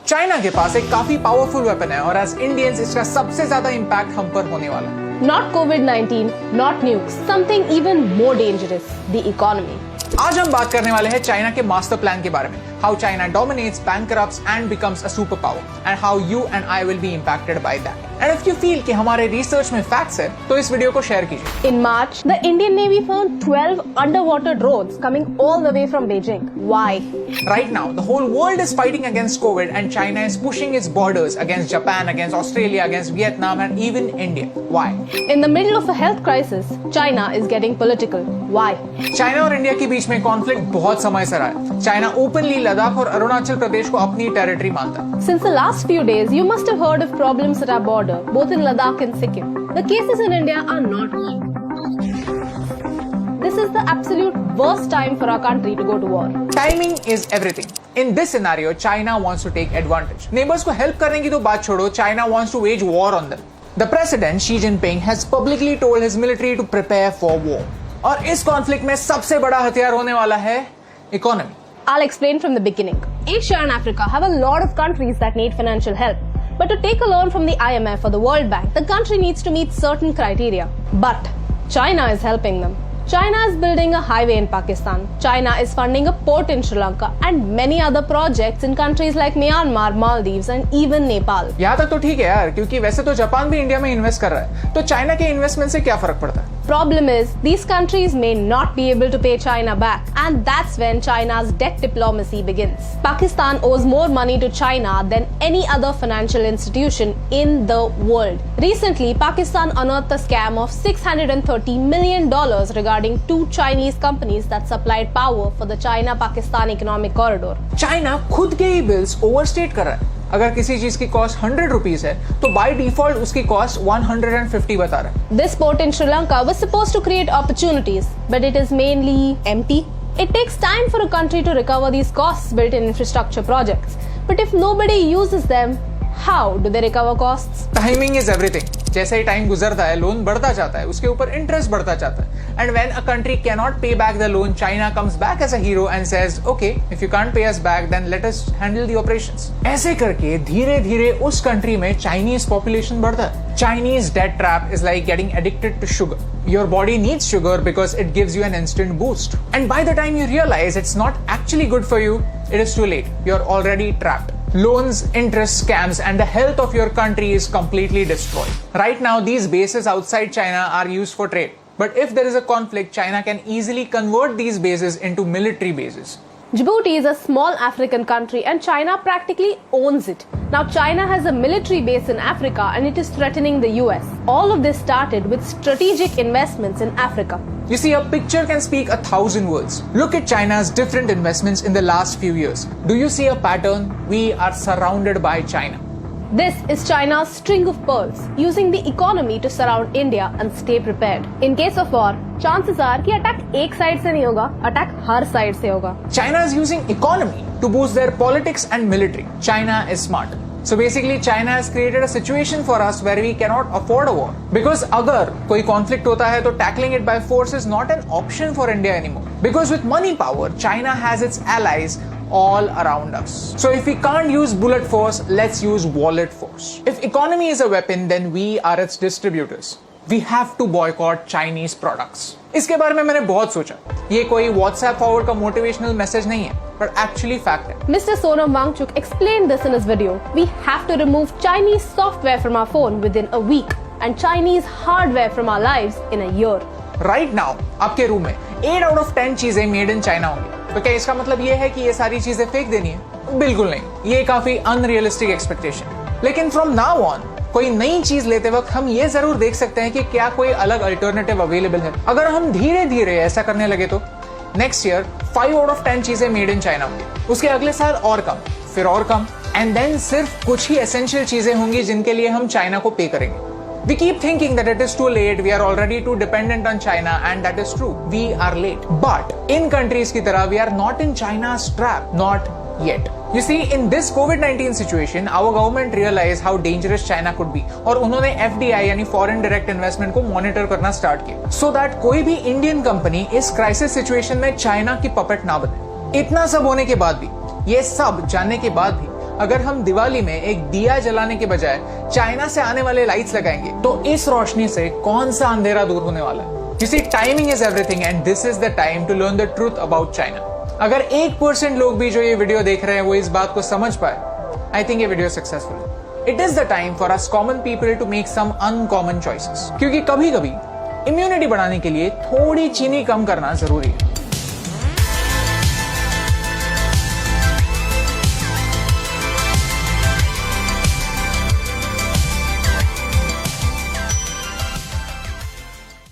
China के पास एक काफी पावरफुल वेपन है और एज इंडियंस इसका सबसे ज्यादा इम्पैक्ट हम पर होने वाला है। Not COVID-19, not nukes, something even more dangerous, the economy. आज हम बात करने वाले हैं चाइना के मास्टर प्लान के बारे में, how China dominates, bankrupts and becomes a superpower, and how you and I will be impacted by that. And if you feel कि हमारे रिसर्च में फैक्ट्स है, तो इस वीडियो को शेयर कीजिए। In March, the Indian Navy found 12 underwater drones coming all the way from Beijing. Why? Right now, the whole world is fighting against COVID, and China is pushing its borders against Japan, against Australia, against Vietnam, and even India. Why? In the middle of a health crisis, China is getting political. Why? China और India के बीच में conflict बहुत समय से रहा है। China openly Ladakh और अरुणाचल प्रदेश को अपनी टेरिटरी मानता है। Since the last few days, you must have heard of problems at our border, both in Ladakh and Sikkim. The cases in India are not cheap. This is the absolute worst time for our country to go to war. Timing is everything. In this scenario, China wants to take advantage. Neighbors को help करने की तो बात छोड़ो, China wants to wage war on them. The president Xi Jinping has publicly told his military to prepare for war. और इस conflict में सबसे बड़ा हथियार होने वाला है economy. I'll explain from the beginning. Asia and Africa have a lot of countries that need financial help. But to take a loan from the IMF or the World Bank, the country needs to meet certain criteria. But China is helping them. China is building a highway in Pakistan. China is funding a port in Sri Lanka and many other projects in countries like Myanmar, Maldives and even Nepal. यहाँ तक तो ठीक है यार, क्योंकि वैसे तो Japan भी इंडिया में इन्वेस्ट कर रहा है, तो चाइना के इन्वेस्टमेंट से क्या फर्क पड़ता है? Problem is, these countries may not be able to pay China back, and that's when China's debt diplomacy begins. Pakistan owes more money to China than any other financial institution in the world. Recently, Pakistan unearthed a scam of $630 million regarding two Chinese companies that supplied power for the China-Pakistan economic corridor. China खुद के ही bills overstate कर रहा है। अगर किसी चीज की cost 100 rupees है, तो बाय डिफॉल्ट उसकी कॉस्ट 150 बता रहा है। This port in Sri Lanka was supposed to create opportunities, but it is mainly empty. It takes time for a country to recover these costs built in infrastructure projects. But if nobody uses them, how do they recover costs? Timing is everything. जैसे ही time गुजरता है, loan बढ़ता जाता है, उसके ऊपर interest बढ़ता जाता है। And when a country cannot pay back the loan, China comes back as a hero and says, "Okay, if you can't pay us back, then let us handle the operations." ऐसे करके धीरे-धीरे उस country में Chinese population बढ़ता है। Chinese debt trap is like getting addicted to sugar. Your body needs sugar because it gives you an instant boost. And by the time you realize it's not actually good for you, it is too late. You're already trapped. Loans, interest, scams, and the health of your country is completely destroyed. Right now, these bases outside China are used for trade. But if there is a conflict, China can easily convert these bases into military bases. Djibouti is a small African country and China practically owns it. Now China has a military base in Africa and it is threatening the US. All of this started with strategic investments in Africa. You see, a picture can speak 1,000 words. Look at China's different investments in the last few years. Do you see a pattern? We are surrounded by China. This is China's string of pearls, using the economy to surround India and stay prepared. In case of war, chances are कि attack एक side से नहीं होगा, attack हर side से होगा. China is using economy to boost their politics and military. China is smart. So basically, China has created a situation for us where we cannot afford a war. Because अगर कोई conflict होता है, तो tackling it by force is not an option for India anymore. Because with money power, China has its allies all around us. So if we can't use bullet force, let's use wallet force. If economy is a weapon, then we are its distributors. We have to boycott Chinese products. इसके बारे में मैंने बहुत सोचा। ये कोई WhatsApp forward का motivational message नहीं है, but actually fact है। Mr. Sonam Wangchuk explained this in his video. We have to remove Chinese software from our phone within a week and Chinese hardware from our lives in a year. Right now, आपके room में 8 out of 10 चीजें made in China होंगी। तो क्या इसका मतलब ये है कि ये सारी चीजें फेंक देनी है? बिल्कुल नहीं। ये काफी अनरियलिस्टिक एक्सपेक्टेशन। लेकिन फ्रॉम नाउ ऑन कोई नई चीज लेते वक्त हम ये जरूर देख सकते हैं कि क्या कोई अलग अल्टरनेटिव अवेलेबल है। अगर हम धीरे धीरे ऐसा करने लगे तो नेक्स्ट ईयर 5 out of 10 चीजें मेड इन चाइना होंगी, उसके अगले साल और कम, फिर और कम, एंड देन सिर्फ कुछ ही एसेंशियल चीजें होंगी जिनके लिए हम चाइना को पे करेंगे। We keep thinking that it is too late, we are already too dependent on China, and that is true. We are late. But in countries की तरह, we are not in China's trap. Not yet. You see, in this COVID-19 situation, our government realized how dangerous China could be, और उन्होंने FDI यानी Foreign Direct Investment को monitor करना start किया, so that कोई भी Indian company इस crisis situation में China की puppet ना बने। इतना सब होने के बाद भी, ये सब जानने के बाद भी, अगर हम दिवाली में एक दिया जलाने के बजाय चाइना से आने वाले लाइट्स लगाएंगे तो इस रोशनी से कौन सा अंधेरा दूर होने वाला है? You see, timing is everything and this is the time to learn the truth about China. अगर 1% लोग भी जो ये वीडियो देख रहे हैं वो इस बात को समझ पाए, I think ये वीडियो सक्सेसफुल है। It is the time for us common people to make some uncommon choices. क्योंकि कभी-कभी इम्यूनिटी बढ़ाने के लिए थोड़ी चीनी कम करना जरूरी है।